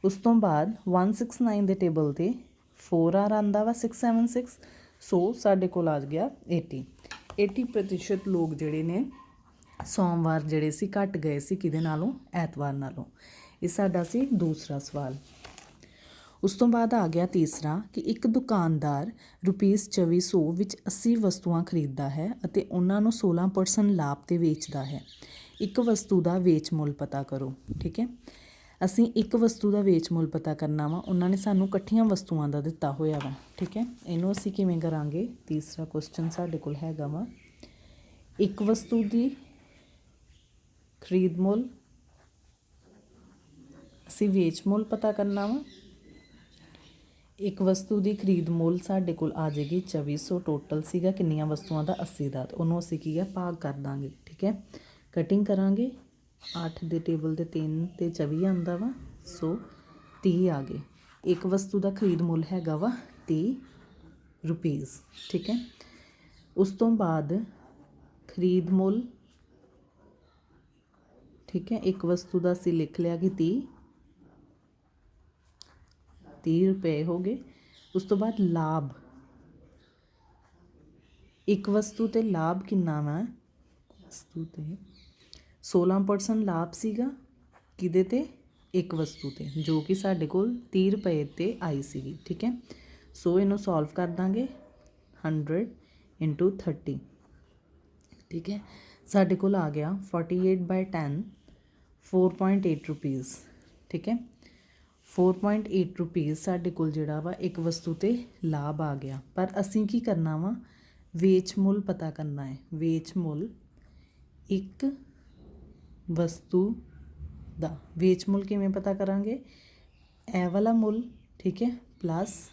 ਉਸ ਤੋਂ ਬਾਅਦ 169 ਦੇ ਟੇਬਲ 'ਤੇ 4 ਆਰ ਆਉਂਦਾ ਵਾ 676। ਸੋ ਸਾਡੇ ਕੋਲ ਆ ਗਿਆ 80% ਲੋਕ ਜਿਹੜੇ ਨੇ ਸੋਮਵਾਰ ਜਿਹੜੇ ਸੀ ਘੱਟ ਗਏ ਸੀ, ਕਿਹਦੇ ਨਾਲੋਂ? ਐਤਵਾਰ ਨਾਲੋਂ। ਇਹ ਸਾਡਾ ਸੀ ਦੂਸਰਾ ਸਵਾਲ। ਉਸ ਤੋਂ ਬਾਅਦ ਆ ਗਿਆ ਤੀਸਰਾ ਕਿ ਇੱਕ ਦੁਕਾਨਦਾਰ ₹2400 ਵਿੱਚ 80 ਵਸਤੂਆਂ ਖਰੀਦਦਾ ਹੈ ਅਤੇ ਉਹਨਾਂ ਨੂੰ 16% ਲਾਭ 'ਤੇ ਵੇਚਦਾ ਹੈ। ਇੱਕ ਵਸਤੂ ਦਾ ਵੇਚ ਮੁੱਲ ਪਤਾ ਕਰੋ। ਠੀਕ ਹੈ, ਅਸੀਂ ਇੱਕ ਵਸਤੂ ਦਾ ਵੇਚ ਮੁੱਲ ਪਤਾ ਕਰਨਾ ਵਾ, ਉਹਨਾਂ ਨੇ ਸਾਨੂੰ ਇਕੱਠੀਆਂ ਵਸਤੂਆਂ ਦਾ ਦਿੱਤਾ ਹੋਇਆ ਵਾ। ਠੀਕ ਹੈ, ਇਹਨੂੰ ਅਸੀਂ ਕਿਵੇਂ ਕਰਾਂਗੇ? ਤੀਸਰਾ ਕੁਐਸਚਨ ਸਾਡੇ ਕੋਲ ਹੈਗਾ ਵਾ ਇੱਕ ਵਸਤੂ ਦੀ ਖਰੀਦ ਮੁੱਲ, ਅਸੀਂ ਵੇਚ ਮੁੱਲ ਪਤਾ ਕਰਨਾ ਵਾ। ਇੱਕ ਵਸਤੂ ਦੀ ਖਰੀਦ ਮੁੱਲ ਸਾਡੇ ਕੋਲ ਆ ਜਾਏਗੀ 2400। ਟੋਟਲ ਸੀਗਾ ਕਿੰਨੀਆਂ ਵਸਤੂਆਂ ਦਾ? 80 ਦਾ। ਉਹਨੂੰ ਅਸੀਂ ਕੀ ਹੈ ਭਾਗ ਕਰ ਦਾਂਗੇ। ਠੀਕ ਹੈ, ਕਟਿੰਗ ਕਰਾਂਗੇ। 8 ਦੇ ਟੇਬਲ 'ਤੇ 3 ਅਤੇ 24 ਆਉਂਦਾ ਵਾ, ਸੋ 30 ਆ ਗਏ। ਇੱਕ ਵਸਤੂ ਦਾ ਖਰੀਦ ਮੁੱਲ ਹੈਗਾ ਵਾ 30 ਰੁਪਈਸ। ਠੀਕ ਹੈ, ਉਸ ਤੋਂ ਬਾਅਦ ਖਰੀਦ ਮੁੱਲ, ਠੀਕ ਹੈ, ਇੱਕ ਵਸਤੂ ਦਾ ਅਸੀਂ ਲਿਖ ਲਿਆ ਕਿ 30 ਰੁਪਏ ਹੋ ਗਏ। ਉਸ ਤੋਂ ਬਾਅਦ ਲਾਭ, ਇੱਕ ਵਸਤੂ 'ਤੇ ਲਾਭ ਕਿੰਨਾ ਵਾ? ਵਸਤੂ 'ਤੇ 16% ਲਾਭ ਸੀਗਾ, ਕਿਹਦੇ 'ਤੇ? ਇੱਕ ਵਸਤੂ 'ਤੇ, ਜੋ ਕਿ ਸਾਡੇ ਕੋਲ 30 ਰੁਪਏ 'ਤੇ ਆਈ ਸੀਗੀ। ਠੀਕ ਹੈ, ਸੋ ਇਹਨੂੰ ਸੋਲਵ ਕਰ ਦਾਂਗੇ 100 ਇੰਟੂ 30। ਠੀਕ ਹੈ, ਸਾਡੇ ਕੋਲ ਆ ਗਿਆ 48/10 4.8 ਰੁਪੀਜ਼। ਠੀਕ ਹੈ, 4.8 ਰੁਪੀਜ਼ ਸਾਡੇ ਕੋਲ ਜਿਹੜਾ ਵਾ ਇੱਕ ਵਸਤੂ 'ਤੇ ਲਾਭ ਆ ਗਿਆ। ਪਰ ਅਸੀਂ ਕੀ ਕਰਨਾ ਵਾ? ਵੇਚ ਮੁੱਲ ਪਤਾ ਕਰਨਾ ਹੈ। ਵੇਚ ਮੁੱਲ ਇੱਕ ਵਸਤੂ ਦਾ ਵੇਚ ਮੁੱਲ ਕਿਵੇਂ ਪਤਾ ਕਰਾਂਗੇ? ਇਹ ਵਾਲਾ ਮੁੱਲ, ਠੀਕ ਹੈ, ਪਲੱਸ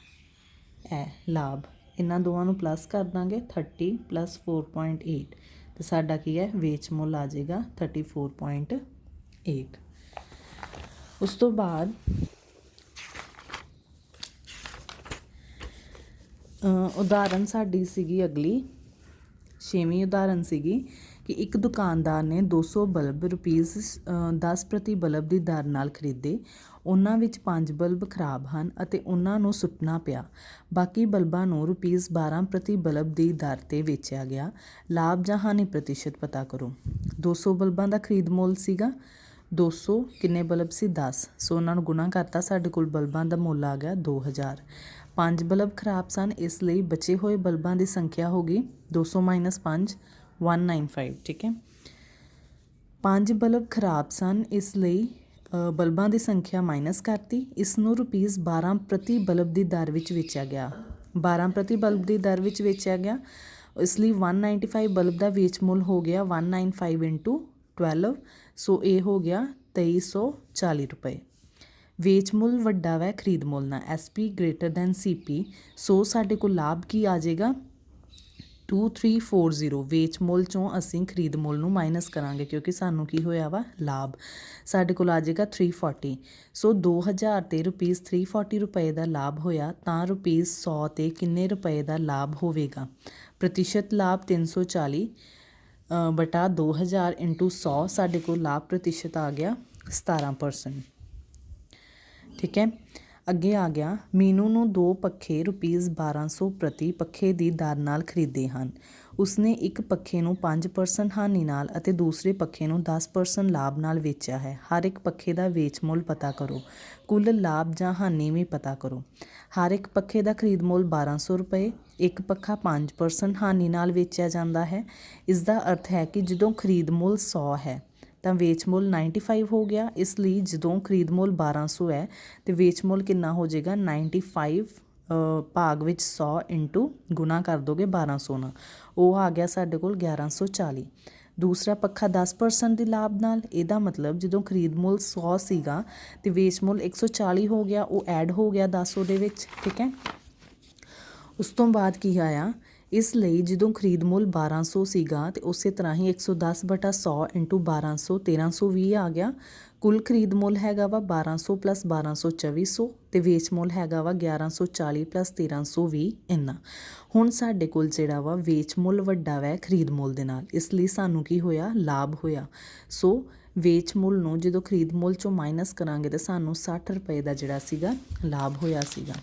ਇਹ ਲਾਭ, ਇਹਨਾਂ ਦੋਵਾਂ ਨੂੰ ਪਲੱਸ ਕਰ ਦਾਂਗੇ। 30 + 4.8 ਅਤੇ ਸਾਡਾ ਕੀ ਹੈ? ਵੇਚ ਮੁੱਲ ਆ ਜਾਏਗਾ 34.8। ਉਸ ਤੋਂ ਬਾਅਦ ਉਦਾਹਰਨ ਸਾਡੀ ਸੀਗੀ ਅਗਲੀ ਛੇਵੀਂ ਉਦਾਹਰਨ ਸੀਗੀ ਕਿ ਇੱਕ ਦੁਕਾਨਦਾਰ ਨੇ 200 ਬਲਬ ਰੁਪੀਸ 10 ਪ੍ਰਤੀ ਬਲਬ ਦੀ ਦਰ ਨਾਲ ਖਰੀਦੇ। ਉਹਨਾਂ ਵਿੱਚ 5 ਬਲਬ ਖਰਾਬ ਹਨ ਅਤੇ ਉਹਨਾਂ ਨੂੰ ਸੁੱਟਣਾ ਪਿਆ। ਬਾਕੀ ਬਲਬਾਂ ਨੂੰ ਰੁਪੀਸ 12 ਪ੍ਰਤੀ ਬਲਬ ਦੀ ਦਰ 'ਤੇ ਵੇਚਿਆ ਗਿਆ। ਲਾਭ ਜਾਂ ਹਾਨੀ ਪ੍ਰਤੀਸ਼ਤ ਪਤਾ ਕਰੋ। 200 ਬਲਬਾਂ ਦਾ ਖਰੀਦ ਮੁੱਲ ਸੀਗਾ 200, ਕਿੰਨੇ ਬਲਬ ਸੀ 10, ਸੋ ਉਹਨਾਂ ਨੂੰ ਗੁਣਾ ਕਰਤਾ, ਸਾਡੇ ਕੋਲ ਬਲਬਾਂ ਦਾ ਮੁੱਲ ਆ ਗਿਆ 2000। 5 ਬਲਬ ਖਰਾਬ ਸਨ, ਇਸ ਲਈ ਬਚੇ ਹੋਏ ਬਲਬਾਂ ਦੀ ਸੰਖਿਆ ਹੋ ਗਈ 200 - 5 195। ਠੀਕ ਹੈ, 5 ਬਲਬ ਖਰਾਬ ਸਨ, ਇਸ ਲਈ ਬਲਬਾਂ ਦੀ ਸੰਖਿਆ ਮਾਈਨਸ ਕਰਤੀ। ਇਸ ਨੂੰ ਰੁਪੀਸ 12 ਪ੍ਰਤੀ ਬਲਬ ਦੀ ਦਰ ਵਿੱਚ ਵੇਚਿਆ ਗਿਆ। 12 ਪ੍ਰਤੀ ਬਲਬ ਦੀ ਦਰ ਵਿੱਚ ਵੇਚਿਆ ਗਿਆ, ਇਸ ਲਈ 195 ਬਲਬ ਦਾ ਵੇਚ ਮੁੱਲ ਹੋ ਗਿਆ 195 × 12, ਸੋ ਇਹ ਹੋ ਗਿਆ 2340 ਰੁਪਏ। ਵੇਚ ਮੁੱਲ ਵੱਡਾ ਵੈ ਖਰੀਦ ਮੁੱਲ ਨਾਲ, SP > CP, ਸੋ ਸਾਡੇ ਕੋਲ ਲਾਭ ਕੀ ਆ ਜਾਏਗਾ 2340। ਵੇਚ ਮੁੱਲ 'ਚੋਂ ਅਸੀਂ ਖਰੀਦ ਮੁੱਲ ਨੂੰ ਮਾਈਨਸ ਕਰਾਂਗੇ ਕਿਉਂਕਿ ਸਾਨੂੰ ਕੀ ਹੋਇਆ ਵਾ ਲਾਭ, ਸਾਡੇ ਕੋਲ ਆ ਜਾਏਗਾ 340। ਸੋ 2000 'ਤੇ ਰੁਪੀਸ 340 ਰੁਪਏ ਦਾ ਲਾਭ ਹੋਇਆ, ਤਾਂ ਰੁਪੀਸ 100 'ਤੇ ਕਿੰਨੇ ਰੁਪਏ ਦਾ ਲਾਭ ਹੋਵੇਗਾ। ਪ੍ਰਤੀਸ਼ਤ ਲਾਭ 340 ਬਟਾ 2000 × 100, ਸਾਡੇ ਕੋਲ ਲਾਭ ਪ੍ਰਤੀਸ਼ਤ ਆ ਗਿਆ 17%। ਠੀਕ ਹੈ, ਅੱਗੇ ਆ ਗਿਆ ਮੀਨੂ ਨੂੰ 2 ਪੱਖੇ ਰੁਪੀਸ 1200 ਪ੍ਰਤੀ ਪੱਖੇ ਦੀ ਦਰ ਨਾਲ ਖਰੀਦੇ ਹਨ। ਉਸਨੇ ਇੱਕ ਪੱਖੇ ਨੂੰ 5% ਹਾਨੀ ਨਾਲ ਅਤੇ ਦੂਸਰੇ ਪੱਖੇ ਨੂੰ 10% ਲਾਭ ਨਾਲ ਵੇਚਿਆ ਹੈ। ਹਰ ਇੱਕ ਪੱਖੇ ਦਾ ਵੇਚ ਮੁੱਲ ਪਤਾ ਕਰੋ। ਕੁੱਲ ਲਾਭ ਜਾਂ ਹਾਨੀ ਵੀ ਪਤਾ ਕਰੋ। ਹਰ ਇੱਕ ਪੱਖੇ ਦਾ ਖਰੀਦ ਮੁੱਲ 1200 ਰੁਪਏ। ਇੱਕ ਪੱਖਾ 5% ਹਾਨੀ ਨਾਲ ਵੇਚਿਆ ਜਾਂਦਾ ਹੈ। ਇਸ ਦਾ ਅਰਥ ਹੈ ਕਿ ਜਦੋਂ ਖਰੀਦ ਮੁੱਲ 100 ਹੈ ਤਾਂ ਵੇਚ ਮੁੱਲ 95 ਹੋ ਗਿਆ। ਇਸ ਲਈ ਜਦੋਂ ਖਰੀਦ ਮੁੱਲ 1200 ਹੈ ਅਤੇ ਵੇਚ ਮੁੱਲ ਕਿੰਨਾ ਹੋ ਜਾਏਗਾ 95 ਭਾਗ ਵਿੱਚ 100 × ਗੁਣਾ ਕਰ ਦੋਗੇ 1200 ਨਾਲ, ਉਹ ਆ ਗਿਆ ਸਾਡੇ ਕੋਲ 1140। ਦੂਸਰਾ ਪੱਖਾ 10% ਦੀ ਲਾਭ ਨਾਲ, ਇਹਦਾ ਮਤਲਬ ਜਦੋਂ ਖਰੀਦ ਮੁੱਲ 100 ਸੀਗਾ ਅਤੇ ਵੇਚ ਮੁੱਲ 140 ਹੋ ਗਿਆ, ਉਹ ਐਡ ਹੋ ਗਿਆ 10 ਦੇ ਵਿੱਚ। ਠੀਕ ਹੈ, ਉਸ ਤੋਂ ਬਾਅਦ ਕੀ ਆਇਆ, ਇਸ ਲਈ ਜਦੋਂ ਖਰੀਦ ਮੁੱਲ 1200 ਸੀਗਾ ਅਤੇ ਉਸੇ ਤਰ੍ਹਾਂ ਹੀ 110 ਬਟਾ 100 × 1200 1320 ਆ ਗਿਆ। ਕੁੱਲ ਖਰੀਦ ਮੁੱਲ ਹੈਗਾ ਵਾ 1200 + 1200 2400 ਅਤੇ ਵੇਚ ਮੁੱਲ ਹੈਗਾ ਵਾ 1140 + 1320 ਇੰਨਾ। ਹੁਣ ਸਾਡੇ ਕੋਲ ਜਿਹੜਾ ਵਾ ਵੇਚ ਮੁੱਲ ਵੱਡਾ ਵੈ ਖਰੀਦ ਮੁੱਲ ਦੇ ਨਾਲ, ਇਸ ਲਈ ਸਾਨੂੰ ਕੀ ਹੋਇਆ ਲਾਭ ਹੋਇਆ। ਸੋ ਵੇਚ ਮੁੱਲ ਨੂੰ ਜਦੋਂ ਖਰੀਦ ਮੁੱਲ 'ਚੋਂ ਮਾਈਨਸ ਕਰਾਂਗੇ ਤਾਂ ਸਾਨੂੰ 60 ਰੁਪਏ ਦਾ ਜਿਹੜਾ ਸੀਗਾ ਲਾਭ ਹੋਇਆ ਸੀਗਾ।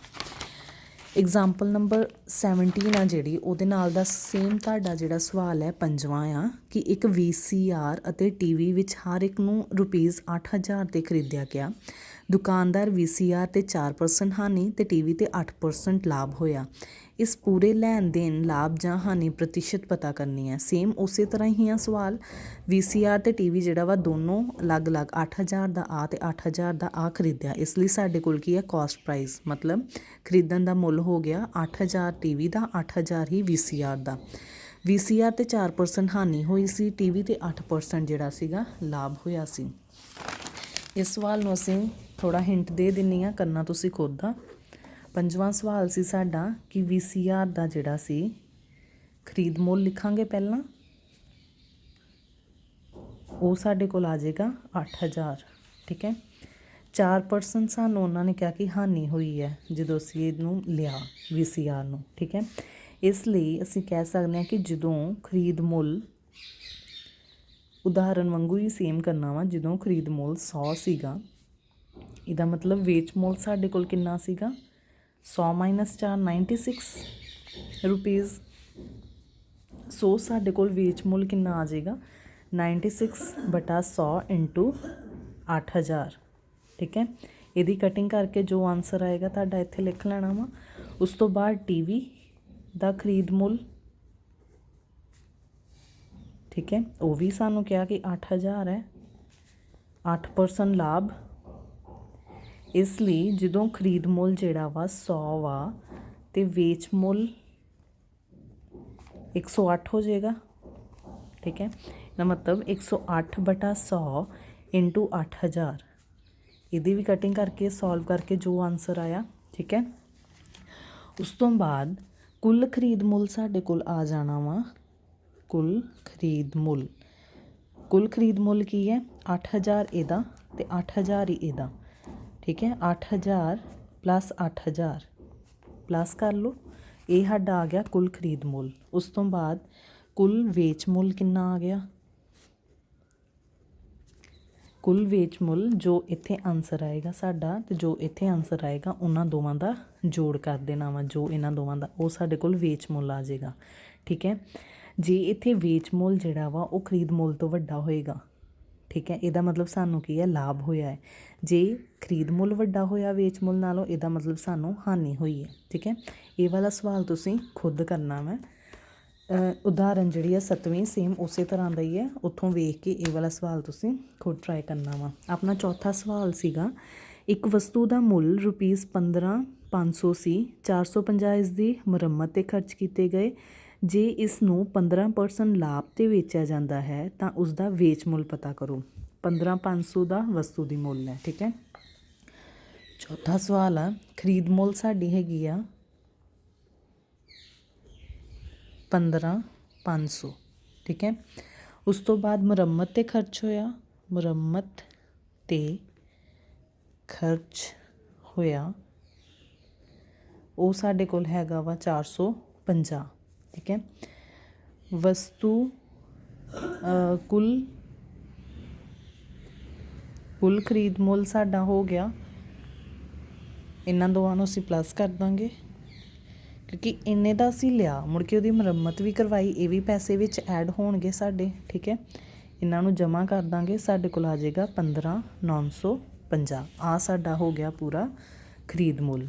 ਐਗਜ਼ਾਮਪਲ ਨੰਬਰ 17 ਆ ਜਿਹੜੀ, ਉਹਦੇ ਨਾਲ ਦਾ ਸੇਮ ਤੁਹਾਡਾ ਜਿਹੜਾ ਸਵਾਲ ਹੈ 5ਵਾਂ ਆ ਕਿ ਇੱਕ VCR ਅਤੇ TV ਵਿੱਚ ਹਰ ਇੱਕ ਨੂੰ ਰੁਪੀਸ 8000 'ਤੇ ਖਰੀਦਿਆ ਗਿਆ। ਦੁਕਾਨਦਾਰ VCR 'ਤੇ 4% ਹਾਨੀ ਅਤੇ TV 'ਤੇ 8% ਲਾਭ ਹੋਇਆ। ਇਸ ਪੂਰੇ ਲੈਣ ਦੇਣ ਲਾਭ ਜਾਂ ਹਾਨੀ ਪ੍ਰਤੀਸ਼ਤ ਪਤਾ ਕਰਨੀ ਹੈ। ਸੇਮ ਉਸੇ ਤਰ੍ਹਾਂ ਹੀ ਆ ਸਵਾਲ। VCR ਅਤੇ TV ਜਿਹੜਾ ਵਾ ਦੋਨੋਂ ਅਲੱਗ-ਅਲੱਗ 8000 ਦਾ ਆ ਅਤੇ 8000 ਦਾ ਆ ਖਰੀਦਿਆ। ਇਸ ਲਈ ਸਾਡੇ ਕੋਲ ਕੀ ਹੈ ਕੋਸਟ ਪ੍ਰਾਈਸ, ਮਤਲਬ ਖਰੀਦਣ ਦਾ ਮੁੱਲ ਹੋ ਗਿਆ 8000 TV ਦਾ, 8000 ਹੀ VCR ਦਾ। VCR 'ਤੇ 4% ਹਾਨੀ ਹੋਈ ਸੀ, TV 'ਤੇ 8% ਜਿਹੜਾ ਸੀਗਾ ਲਾਭ ਹੋਇਆ ਸੀ। ਇਸ ਸਵਾਲ ਨੂੰ ਅਸੀਂ ਥੋੜ੍ਹਾ ਹਿੰਟ ਦੇ ਦਿੰਦੀ ਹਾਂ, ਕਰਨਾ ਤੁਸੀਂ ਖੁਦ ਦਾ। 5ਵਾਂ ਸਵਾਲ ਸੀ ਸਾਡਾ ਕਿ VCR ਦਾ ਜਿਹੜਾ ਸੀ ਖਰੀਦ ਮੁੱਲ ਲਿਖਾਂਗੇ ਪਹਿਲਾਂ, ਉਹ ਸਾਡੇ ਕੋਲ ਆ ਜਾਏਗਾ 8000। ਠੀਕ ਹੈ, 4% ਸਾਨੂੰ ਉਹਨਾਂ ਨੇ ਕਿਹਾ ਕਿ ਹਾਨੀ ਹੋਈ ਹੈ ਜਦੋਂ ਅਸੀਂ ਇਹਨੂੰ ਲਿਆ VCR ਨੂੰ। ਠੀਕ ਹੈ, ਇਸ ਲਈ ਅਸੀਂ ਕਹਿ ਸਕਦੇ ਹਾਂ ਕਿ ਜਦੋਂ ਖਰੀਦ ਮੁੱਲ, ਉਦਾਹਰਨ ਵਾਂਗੂ ਹੀ ਸੇਮ ਕਰਨਾ ਵਾ, ਜਦੋਂ ਖਰੀਦ ਮੁੱਲ 100 ਸੀਗਾ, ਇਹਦਾ ਮਤਲਬ ਵੇਚ ਮੁੱਲ ਸਾਡੇ ਕੋਲ ਕਿੰਨਾ ਸੀਗਾ 100 - 4 96 ਰੁਪੀਸ। ਸੋ ਸਾਡੇ ਕੋਲ ਵੇਚ ਮੁੱਲ ਕਿੰਨਾ ਆ ਜਾਏਗਾ 96 ਬਟਾ 100 × 8000। ਠੀਕ ਹੈ, ਇਹਦੀ ਕਟਿੰਗ ਕਰਕੇ ਜੋ ਆਨਸਰ ਆਏਗਾ ਤੁਹਾਡਾ ਇੱਥੇ ਲਿਖ ਲੈਣਾ ਵਾ। ਉਸ ਤੋਂ ਬਾਅਦ TV ਦਾ ਖਰੀਦ ਮੁੱਲ, ਠੀਕ ਹੈ, ਉਹ ਵੀ ਸਾਨੂੰ ਕਿਹਾ ਕਿ 8000 ਹੈ, 8% ਲਾਭ। ਇਸ ਲਈ ਜਦੋਂ ਖਰੀਦ ਮੁੱਲ ਜਿਹੜਾ ਵਾ 100 ਵਾ ਅਤੇ ਵੇਚ ਮੁੱਲ 108 ਹੋ ਜਾਏਗਾ। ਠੀਕ ਹੈ, ਇਹਦਾ ਮਤਲਬ 108 ਬਟਾ 100 × 8000। ਇਹਦੀ ਵੀ ਕਟਿੰਗ ਕਰਕੇ ਸੋਲਵ ਕਰਕੇ ਜੋ ਆਨਸਰ ਆਇਆ। ਠੀਕ ਹੈ, ਉਸ ਤੋਂ ਬਾਅਦ ਕੁੱਲ ਖਰੀਦ ਮੁੱਲ ਸਾਡੇ ਕੋਲ ਆ ਜਾਣਾ ਵਾ, ਕੁੱਲ ਖਰੀਦ ਮੁੱਲ। ਕੁੱਲ ਖਰੀਦ ਮੁੱਲ ਕੀ ਹੈ 8000 ਇਹਦਾ ਅਤੇ 8000 ਹੀ ਇਹਦਾ। ਠੀਕ ਹੈ, 8000 + 8000 ਪਲੱਸ ਕਰ ਲਓ, ਇਹ ਸਾਡਾ ਆ ਗਿਆ ਕੁੱਲ ਖਰੀਦ ਮੁੱਲ। ਉਸ ਤੋਂ ਬਾਅਦ ਕੁੱਲ ਵੇਚ ਮੁੱਲ ਕਿੰਨਾ ਆ ਗਿਆ? ਕੁੱਲ ਵੇਚ ਮੁੱਲ ਜੋ ਇੱਥੇ ਆਨਸਰ ਆਏਗਾ ਸਾਡਾ ਤੇ ਜੋ ਇੱਥੇ ਆਨਸਰ ਆਏਗਾ ਉਹਨਾਂ ਦੋਵਾਂ ਦਾ ਜੋੜ ਕਰ ਦੇਣਾ ਵਾ, ਜੋ ਇਹਨਾਂ ਦੋਵਾਂ ਦਾ, ਉਹ ਸਾਡੇ ਕੋਲ ਵੇਚ ਮੁੱਲ ਆ ਜਾਏਗਾ। ਠੀਕ ਹੈ, ਜੇ ਇੱਥੇ ਵੇਚ ਮੁੱਲ ਜਿਹੜਾ ਵਾ ਉਹ ਖਰੀਦ ਮੁੱਲ ਤੋਂ ਵੱਡਾ ਹੋਏਗਾ, ਠੀਕ ਹੈ, ਇਹਦਾ ਮਤਲਬ ਸਾਨੂੰ ਕੀ ਹੈ, ਲਾਭ ਹੋਇਆ ਹੈ। ਜੇ ਖਰੀਦ ਮੁੱਲ ਵੱਡਾ ਹੋਇਆ ਵੇਚ ਮੁੱਲ ਨਾਲੋਂ, ਇਹਦਾ ਮਤਲਬ ਸਾਨੂੰ ਹਾਨੀ ਹੋਈ ਹੈ। ਠੀਕ ਹੈ, ਇਹ ਵਾਲਾ ਸਵਾਲ ਤੁਸੀਂ ਖੁਦ ਕਰਨਾ ਵਾ। ਉਦਾਹਰਨ ਜਿਹੜੀ ਆ 7ਵੀਂ ਸੇਮ ਉਸੇ ਤਰ੍ਹਾਂ ਦਾ ਹੀ ਹੈ, ਉੱਥੋਂ ਵੇਖ ਕੇ ਇਹ ਵਾਲਾ ਸਵਾਲ ਤੁਸੀਂ ਖੁਦ ਟਰਾਈ ਕਰਨਾ ਵਾ। ਆਪਣਾ ਚੌਥਾ ਸਵਾਲ ਸੀਗਾ, ਇੱਕ ਵਸਤੂ ਦਾ ਮੁੱਲ ₹15,500 ਸੀ, 450 ਇਸ ਦੀ ਮੁਰੰਮਤ 'ਤੇ ਖਰਚ ਕੀਤੇ ਗਏ। ਜੇ ਇਸ ਨੂੰ 15% ਲਾਭ 'ਤੇ ਵੇਚਿਆ ਜਾਂਦਾ ਹੈ ਤਾਂ ਉਸ ਦਾ ਵੇਚ ਮੁੱਲ ਪਤਾ ਕਰੋ। 15,500 ਦਾ ਵਸਤੂ ਦੀ ਮੁੱਲ ਹੈ। ਠੀਕ ਹੈ, ਚੌਥਾ ਸਵਾਲ ਆ, ਖਰੀਦ ਮੁੱਲ ਸਾਡੀ ਹੈਗੀ ਆ 15,500। ਠੀਕ ਹੈ, ਉਸ ਤੋਂ ਬਾਅਦ ਮੁਰੰਮਤ 'ਤੇ ਖਰਚ ਹੋਇਆ, ਮੁਰੰਮਤ 'ਤੇ ਖਰਚ ਹੋਇਆ ਉਹ ਸਾਡੇ ਕੋਲ ਹੈਗਾ ਵਾ 450। ਠੀਕ ਹੈ, ਵਸਤੂ ਕੁੱਲ ਖਰੀਦ ਮੁੱਲ ਸਾਡਾ ਹੋ ਗਿਆ, ਇਹਨਾਂ ਦੋਵਾਂ ਨੂੰ ਅਸੀਂ ਪਲੱਸ ਕਰ ਦਾਂਗੇ ਕਿਉਂਕਿ ਇੰਨੇ ਦਾ ਅਸੀਂ ਲਿਆ, ਮੁੜ ਕੇ ਉਹਦੀ ਮੁਰੰਮਤ ਵੀ ਕਰਵਾਈ, ਇਹ ਵੀ ਪੈਸੇ ਵਿੱਚ ਐਡ ਹੋਣਗੇ ਸਾਡੇ। ਠੀਕ ਹੈ, ਇਹਨਾਂ ਨੂੰ ਜਮ੍ਹਾਂ ਕਰ ਦਾਂਗੇ, ਸਾਡੇ ਕੋਲ ਆ ਜਾਏਗਾ 15,950। ਆ ਸਾਡਾ ਹੋ ਗਿਆ ਪੂਰਾ ਖਰੀਦ ਮੁੱਲ।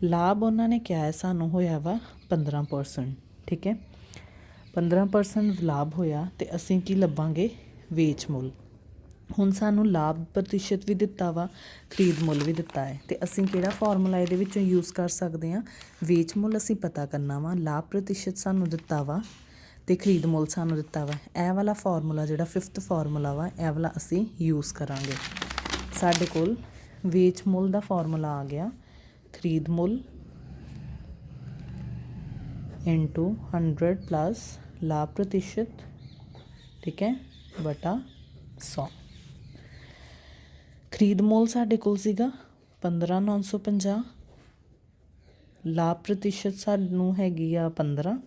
ਲਾਭ ਉਹਨਾਂ ਨੇ ਕਿਹਾ ਹੈ ਸਾਨੂੰ ਹੋਇਆ ਵਾ 15%। ਠੀਕ ਹੈ, 15% ਲਾਭ ਹੋਇਆ ਅਤੇ ਅਸੀਂ ਕੀ ਲੱਭਾਂਗੇ, ਵੇਚ ਮੁੱਲ। ਹੁਣ ਸਾਨੂੰ ਲਾਭ ਪ੍ਰਤੀਸ਼ਤ ਵੀ ਦਿੱਤਾ ਵਾ, ਖਰੀਦ ਮੁੱਲ ਵੀ ਦਿੱਤਾ ਹੈ, ਅਤੇ ਅਸੀਂ ਕਿਹੜਾ ਫਾਰਮੂਲਾ ਇਹਦੇ ਵਿੱਚੋਂ ਯੂਜ਼ ਕਰ ਸਕਦੇ ਹਾਂ, ਵੇਚ ਮੁੱਲ ਅਸੀਂ ਪਤਾ ਕਰਨਾ ਵਾ, ਲਾਭ ਪ੍ਰਤੀਸ਼ਤ ਸਾਨੂੰ ਦਿੱਤਾ ਵਾ ਅਤੇ ਖਰੀਦ ਮੁੱਲ ਸਾਨੂੰ ਦਿੱਤਾ ਵਾ। ਇਹ ਵਾਲਾ ਫਾਰਮੂਲਾ ਜਿਹੜਾ 5th ਫਾਰਮੂਲਾ ਵਾ, ਇਹ ਵਾਲਾ ਅਸੀਂ ਯੂਜ਼ ਕਰਾਂਗੇ। ਸਾਡੇ ਕੋਲ ਵੇਚ ਮੁੱਲ ਦਾ ਫਾਰਮੂਲਾ ਆ ਗਿਆ, ਖਰੀਦ ਮੁੱਲ × 100 ਪਲੱਸ ਲਾਭ ਪ੍ਰਤੀਸ਼ਤ, ਠੀਕ ਹੈ, ਬਟਾ 100। ਖਰੀਦ ਮੁੱਲ ਸਾਡੇ ਕੋਲ ਸੀਗਾ 15,950, ਲਾਭ ਪ੍ਰਤੀਸ਼ਤ ਸਾਨੂੰ ਹੈਗੀ ਆ 15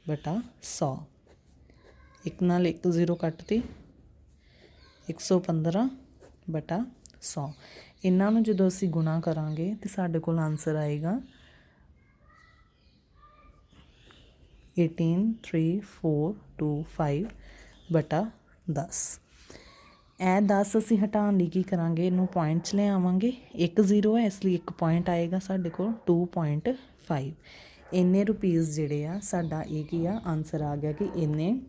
ਬਟਾ 100। ਇੱਕ ਨਾਲ ਇੱਕ 0 ਕੱਟਤੀ, 115 ਬਟਾ 100। ਇਹਨਾਂ ਨੂੰ ਜਦੋਂ ਅਸੀਂ ਗੁਣਾ ਕਰਾਂਗੇ ਤਾਂ ਸਾਡੇ ਕੋਲ ਆਨਸਰ ਆਏਗਾ 18,3,425 ਬਟਾ 10। ਇਹ 10 ਅਸੀਂ ਹਟਾਉਣ ਲਈ ਕੀ ਕਰਾਂਗੇ, ਇਹਨੂੰ ਪੁਆਇੰਟ 'ਚ ਲੈ ਆਵਾਂਗੇ। ਇੱਕ 0 ਹੈ ਇਸ ਲਈ ਇੱਕ ਪੁਆਇੰਟ ਆਏਗਾ ਸਾਡੇ ਕੋਲ 2.5। ਇੰਨੇ ਰੁਪੀਜ਼ ਜਿਹੜੇ ਆ ਸਾਡਾ ਇਹ ਕੀ ਆ, ਆਨਸਰ ਆ ਗਿਆ ਕਿ ਇੰਨੇ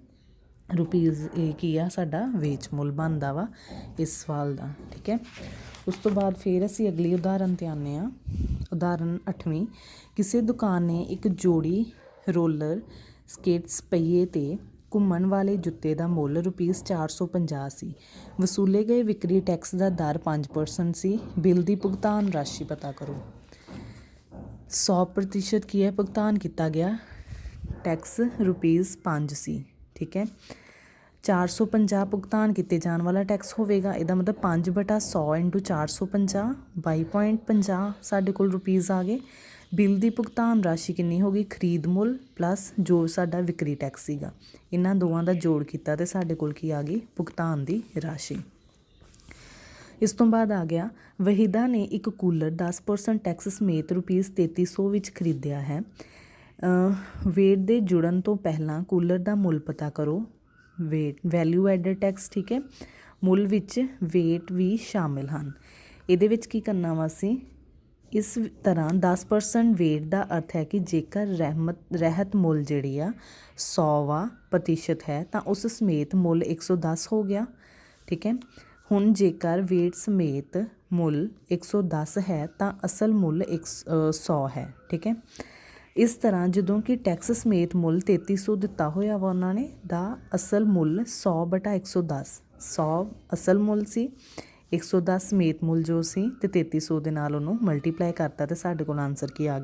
ਰੁਪੀਜ਼ ਇਹ ਕੀ ਆ, ਸਾਡਾ ਵੇਚ ਮੁੱਲ ਬਣਦਾ ਵਾ ਇਸ ਸਵਾਲ ਦਾ। ਠੀਕ ਹੈ, ਉਸ ਤੋਂ ਬਾਅਦ ਫਿਰ ਅਸੀਂ ਅਗਲੀ ਉਦਾਹਰਨ 'ਤੇ ਆਉਂਦੇ ਹਾਂ। ਉਦਾਹਰਨ 8ਵੀਂ, ਕਿਸੇ ਦੁਕਾਨ ਨੇ ਇੱਕ ਜੋੜੀ ਰੋਲਰ ਸਕੇਟਸ ਪਹੀਏ 'ਤੇ ਘੁੰਮਣ ਵਾਲੇ ਜੁੱਤੇ ਦਾ ਮੁੱਲ ₹450 ਸੀ। ਵਸੂਲੇ ਗਏ ਵਿਕਰੀ ਟੈਕਸ ਦਾ ਦਰ 5% ਸੀ। ਬਿੱਲ ਦੀ ਭੁਗਤਾਨ ਰਾਸ਼ੀ ਪਤਾ ਕਰੋ। 100% ਕੀ ਹੈ, ਭੁਗਤਾਨ ਕੀਤਾ ਗਿਆ ਟੈਕਸ ₹5 ਸੀ। ਠੀਕ ਹੈ, 450 ਭੁਗਤਾਨ ਕੀਤੇ ਜਾਣ ਵਾਲਾ ਟੈਕਸ ਹੋਵੇਗਾ, ਇਹਦਾ ਮਤਲਬ 5 ਬਟਾ 100 × 450 22.50 ਸਾਡੇ ਕੋਲ ਰੁਪੀਜ਼ ਆ ਗਏ। ਬਿੱਲ ਦੀ ਭੁਗਤਾਨ ਰਾਸ਼ੀ ਕਿੰਨੀ ਹੋ ਗਈ, ਖਰੀਦ ਮੁੱਲ ਪਲੱਸ ਜੋ ਸਾਡਾ ਵਿਕਰੀ ਟੈਕਸ ਸੀਗਾ, ਇਹਨਾਂ ਦੋਵਾਂ ਦਾ ਜੋੜ ਕੀਤਾ ਅਤੇ ਸਾਡੇ ਕੋਲ ਕੀ ਆ ਗਈ, ਭੁਗਤਾਨ ਦੀ ਰਾਸ਼ੀ। ਇਸ ਤੋਂ ਬਾਅਦ ਆ ਗਿਆ, ਵਹੀਦਾ ਨੇ ਇੱਕ ਕੂਲਰ 10% ਟੈਕਸ ਸਮੇਤ ₹3300 ਵਿੱਚ ਖਰੀਦਿਆ ਹੈ। ਵੇਟ ਦੇ ਜੁੜਨ ਤੋਂ ਪਹਿਲਾਂ ਕੂਲਰ ਦਾ ਮੁੱਲ ਪਤਾ ਕਰੋ। ਵੇਟ ਵੈਲਿਊ ਐਡਡ ਟੈਕਸ, ਠੀਕ ਹੈ, ਮੁੱਲ ਵਿੱਚ ਵੇਟ ਵੀ ਸ਼ਾਮਿਲ ਹਨ। ਇਹਦੇ ਵਿੱਚ ਕੀ ਕਰਨਾ ਵਾ ਅਸੀਂ, ਇਸ ਤਰ੍ਹਾਂ 10% ਵੇਟ ਦਾ ਅਰਥ ਹੈ ਕਿ ਜੇਕਰ ਰਹਿਤ ਮੁੱਲ ਜਿਹੜੀ ਆ 100% ਹੈ ਤਾਂ ਉਸ ਸਮੇਤ ਮੁੱਲ 110 ਹੋ ਗਿਆ। ਠੀਕ ਹੈ, ਹੁਣ ਜੇਕਰ ਵੇਟ ਸਮੇਤ ਮੁੱਲ 110 ਹੈ ਤਾਂ ਅਸਲ ਮੁੱਲ 100 ਹੈ। ਠੀਕ ਹੈ, ਇਸ ਤਰ੍ਹਾਂ ਜਦੋਂ ਕਿ ਟੈਕਸ ਸਮੇਤ ਮੁੱਲ 3300 ਦਿੱਤਾ ਹੋਇਆ ਵਾ ਉਹਨਾਂ ਨੇ, ਦਾ ਅਸਲ ਮੁੱਲ 100/110, 100 ਅਸਲ ਮੁੱਲ ਸੀ, 110 ਸਮੇਤ ਮੁੱਲ ਜੋ ਸੀ, ਅਤੇ 3300 ਦੇ ਨਾਲ ਉਹਨੂੰ ਮਲਟੀਪਲਾਈ ਕਰਤਾ ਅਤੇ ਸਾਡੇ ਕੋਲ ਆਨਸਰ ਕੀ ਆ ਗਿਆ।